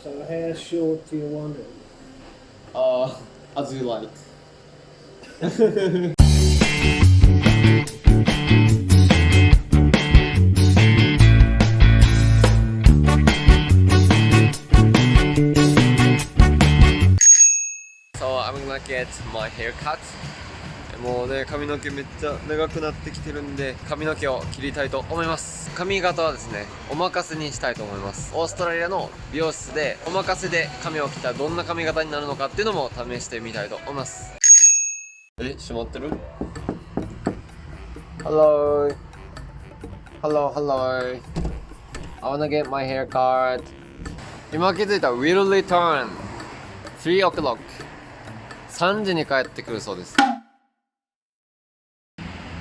So how short do you want it? As you like. So I'm gonna get my hair cut. もうね、髪の毛めっちゃ長くなってきてるんで、髪の毛を切りたいと思います。髪型はですね、おまかせにしたいと思います。オーストラリアの美容室でおまかせで髪を切ったらどんな髪型になるのかっていうのも試してみたいと思います。閉まってる？ Hello Hello I wanna get my hair cut. 今気づいた will return 3 o'clock 3時に帰ってくるそうです。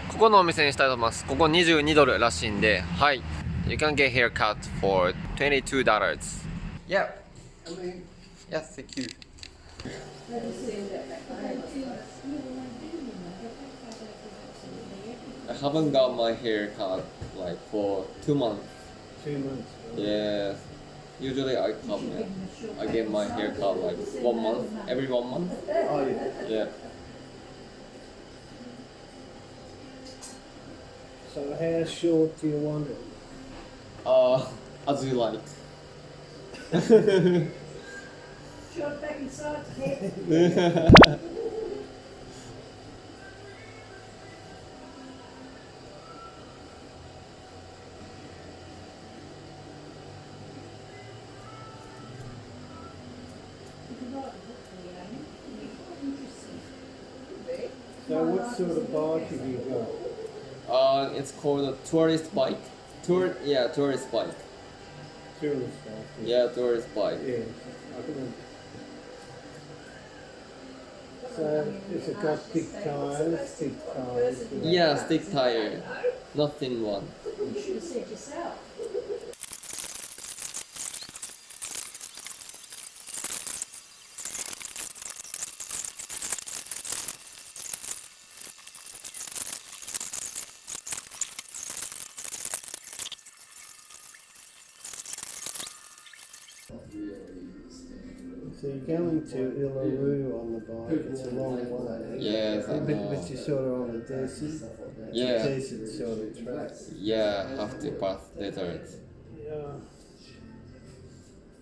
ここのお店にしたいと思います。ここ22ドルらしいんで、はい。You can get haircut for $22. Yeah. Yes, thank you. I haven't got my hair cut like for 2 months. 2 months. Yes. Usually I get my hair cut like 1 month, every 1 month. Oh yeah. Yeah. So how short do you want it? As you like. Short back inside the head. So what sort of bike have you got? It's called a tourist bike. Tourist bike. Tourist bike. Yeah, tourist bike. Yeah. So it's got thick tires. Yeah, stick tire, not thin one. You should have said yourself. So you're going to Uluru on the bike, it's a long way. Yes, I know. But you're sort of on a desert, Yeah. desert sort of track. Yeah, have to pass desert. Yeah.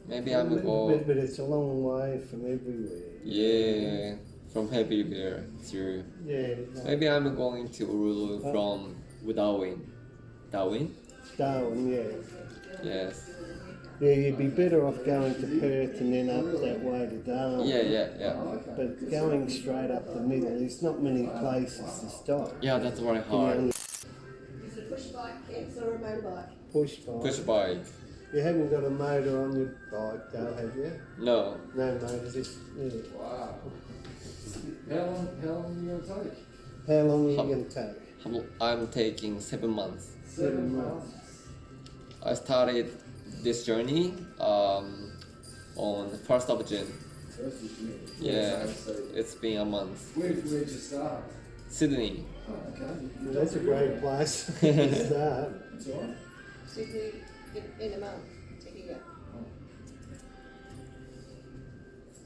Maybe I'm go. But it's a long way from everywhere. Yeah, from everywhere through. Yeah. Maybe I'm going to Uluru from Darwin. Darwin? Darwin, yeah. Yes. Yeah, you'd be better off going to Perth and then up that way to Darwin. Yeah. But going straight up the middle, there's not many places to stop. Yeah, that's very hard. Is it a push bike, yes, or a motorbike? Push bike. Push bike. You haven't got a motor on your bike though, have you? No. No motor, just... Yeah. Wow. How long are you going to take? How long are you going to take? I'm taking 7 months. 7 months. I started this journey on 1st of June. First of June. Yeah, So it's been a month. where'd you start? Sydney. Oh, okay. Well, that's a great place to start. It's all right. Sydney in a month to here.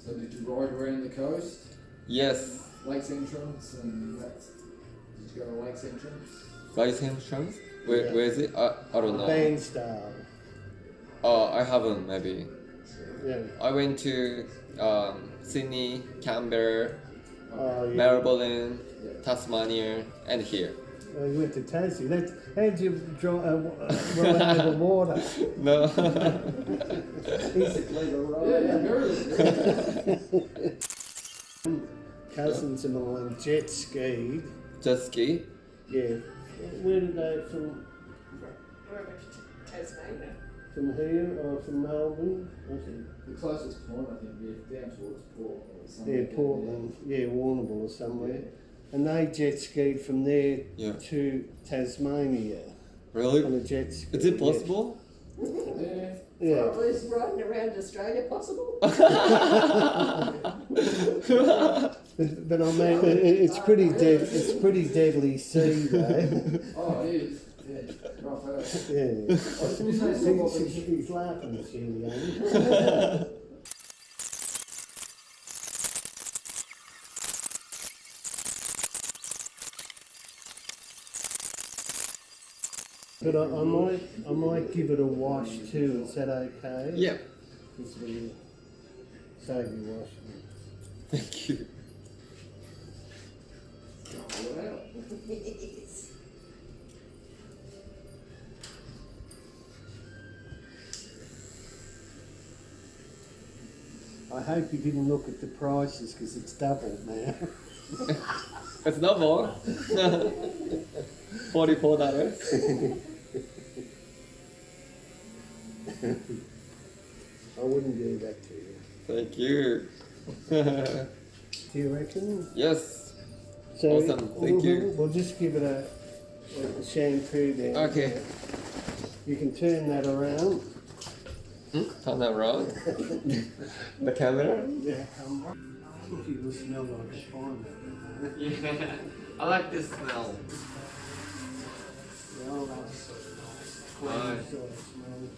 So did you ride around the coast? Yes. Lakes Entrance and that? Did you go to Lakes Entrance? License? Yeah. Where is it? I don't know. Bairnsdale. I haven't maybe. Yeah. I went to Sydney, Canberra, Oh, yeah. Melbourne, Tasmania, and here. Oh, you went to Tassie. How'd you ride over water? No. Basically, the Yeah, ride. very. Cousins of mine jet skied. Jet ski? Yeah. Where did they from? Wherever to Tasmania. From here or from Melbourne? Was it? The closest point, I think, yeah, down towards Port or something. Yeah, Portland. Yeah, Warrnambool or somewhere. And they jet skied from there Yeah. to Tasmania on Really? a jet ski. Is it possible? Yeah. Yeah. Well, is riding around Australia possible? But I mean, it's pretty dead. It's pretty deadly sea, though. Oh, it is. Yeah. Rough out. Yeah. Did you say something? He's laughing at you, But I might give it a wash too. Is that okay? Yeah. Because we save you washing. Thank you. I hope you didn't look at the prices because it's doubled now. It's double. $44. I wouldn't do that to you. Thank you. Do you reckon? Yes. So Awesome, thank you. We'll just give it a shampoo there. Okay. You can turn that around. Turn that around. The camera? Yeah. I think you will smell like a pineapple. Yeah. I like this smell. Oh, that's so nice. Nice. Clean sort of smell.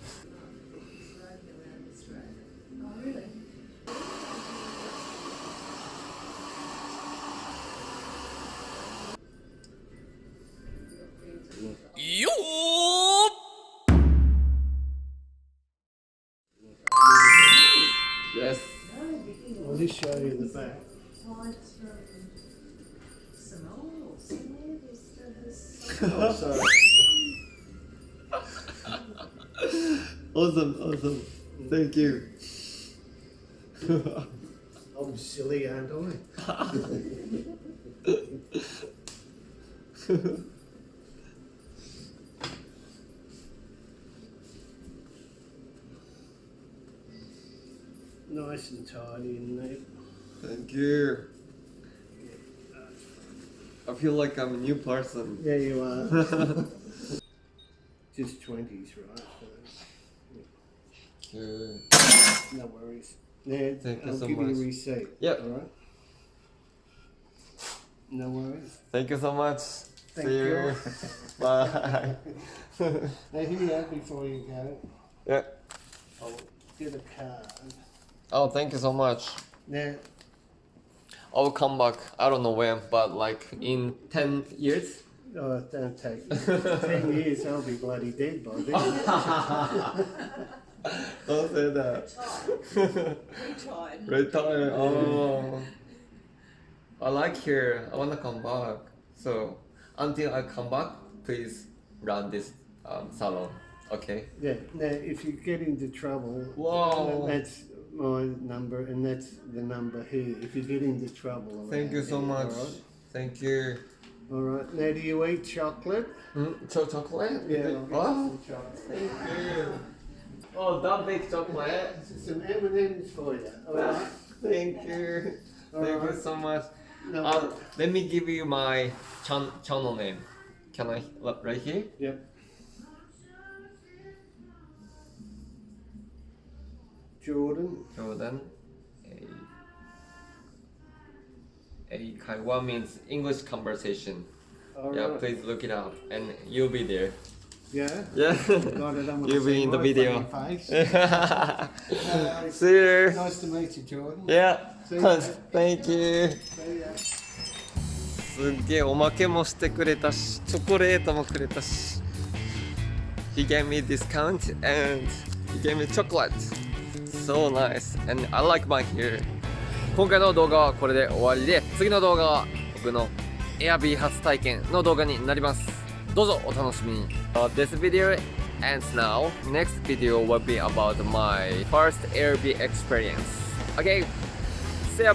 Yes. I'll just show you the back. Oh, sorry. Awesome. Thank you. I'm silly, aren't I? Nice and tidy and neat. Thank you. I feel like I'm a new person. Yeah, you are. Just 20s, right? No worries. Now, Thank you I'll so give much. you a receipt. Yep. All right. No worries. Thank you so much. Thank See you. you. Bye. Now, here before you go, Yeah. I'll get a card. Oh, thank you so much. Now, I will come back. I don't know when, but like in 10 years. oh, don't take 10 years. I'll be bloody dead by then. Don't say that. Retired. Retire. Oh. I like here. I wanna come back. So until I come back, please run this salon. Okay. Yeah. Now, if you get into trouble, Wow. that's my number, and that's the number here. If you get into trouble. Thank you around so here, much. all right? Thank you. All right. Now, do you eat chocolate? Chocolate? Yeah. I'll get Oh, some chocolate. thank you. Oh, that big chocolate. Some M&M's for you. All right. Thank you. All Thank you right. so much. No, Let me give you my channel name. Can I? Right here? Yep. Jordan. A Kaiwa means English conversation. All Yeah, right. please look it up and you'll be there. Yeah. Yeah. God, I don't want You'll to be see in the my video. funny face. See you. Nice to meet you, Jordan. Yeah. See ya. Thank you. See ya. すっげえおまけもしてくれたし、チョコレートもくれたし。He gave me discount and he gave me chocolate. So nice. And I like my hair. 今回の動画はこれで終わりで、次の動画は僕の Airb 初体験の動画になります。どうぞお楽しみに。This video ends now. Next video will be about my first Airb experience. Okay, see ya.